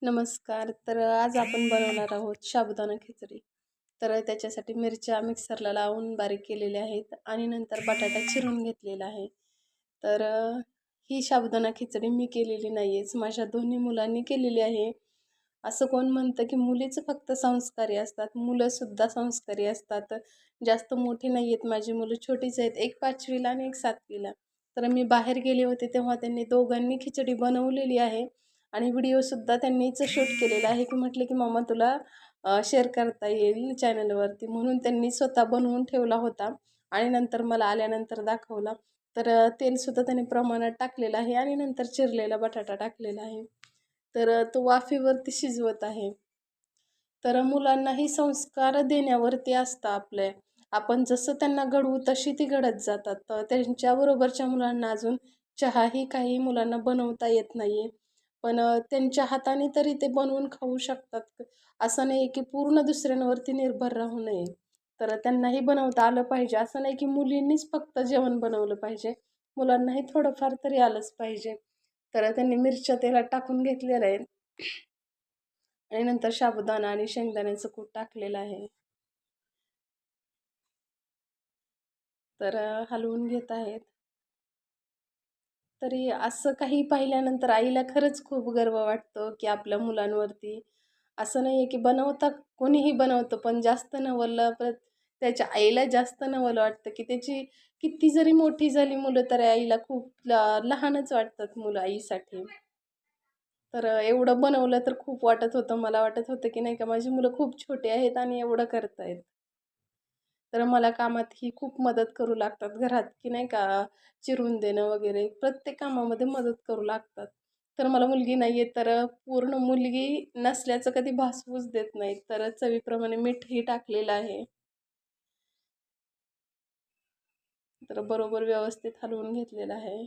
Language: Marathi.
नमस्कार. तर आज आपण बनवणार आहोत साबुदाणा खिचडी. तर त्याच्यासाठी मिरच्या मिक्सरला लावून बारीक केलेल्या आहेत आणि नंतर बटाटा चिरून घेतलेला आहे. तर ही साबुदाणा खिचडी मी केलेली नाही आहेच, माझ्या दोन्ही मुलांनी केलेली आहे. असं कोण म्हणतं की मुलीच फक्त संस्कारी असतात, मुलंसुद्धा संस्कारी असतात. जास्त मोठी नाही आहेत माझी मुलं, छोटीच आहेत. एक 5वीला आणि एक 7वीला. तर मी बाहेर गेले होते तेव्हा त्यांनी दोघांनी खिचडी बनवलेली आहे आणि व्हिडिओसुद्धा त्यांनीच शूट केलेला आहे, की म्हटले की "मम्मा तुला शेअर करता येईल चॅनलवरती." म्हणून त्यांनी स्वतः बनवून ठेवला होता आणि नंतर मला आल्यानंतर दाखवला. तर तेलसुद्धा त्यांनी प्रमाणात टाकलेलं आहे आणि नंतर चिरलेला बटाटा टाकलेला आहे. तर तो वाफेवरती शिजवत आहे. तर मुलांनाही संस्कार देण्यावरती असतं आपले. आपण जसं त्यांना घडवू तशी ती घडत जातात. तर त्यांच्याबरोबरच्या मुलांना अजून चहाही काही मुलांना बनवता येत नाही आहे. पण त्यांच्या हाताने तरी ते बनवून खाऊ शकतात. असं नाही की पूर्ण दुसऱ्यांवरती निर्भर राहू नये. तर त्यांनाही बनवता आलं पाहिजे. असं नाही की मुलींनीच फक्त जेवण बनवलं पाहिजे. मुलांनाही थोडंफार तरी आलंच पाहिजे. तर त्यांनी मिरच्या तेलात टाकून घेतलेल्या आहेत आणि नंतर साबुदाणा आणि शेंगदाण्याचं कूट टाकलेलं आहे. तर हलवून घेत आहेत. तरी असं काही पाहिल्यानंतर आईला खरंच खूप गर्व वाटतो, की आपल्या मुलांवरती. असं नाही आहे, की कोणीही बनवतं, पण जास्त नवलं त्याच्या आईला जास्त नवलं वाटतं, की त्याची किती जरी मोठी झाली मुलं, तरी आईला खूप लहानच वाटतात मुलं आईसाठी. तर एवढं बनवलं तर खूप वाटत होतं. मला वाटत होतं, की नाही का माझी मुलं खूप छोटी आहेत आणि एवढं करतायत. तर मला कामात ही खूप मदत करू लागतात घरात, की नाही का चिरून देणं वगैरे प्रत्येक कामामध्ये मदत करू लागतात. तर मला मुलगी नाही आहे, तर पूर्ण मुलगी नसल्याचं कधी भासवूच देत नाहीत. तर चवीप्रमाणे मीठही टाकलेलं आहे. तर बरोबर व्यवस्थित हलवून घेतलेलं आहे.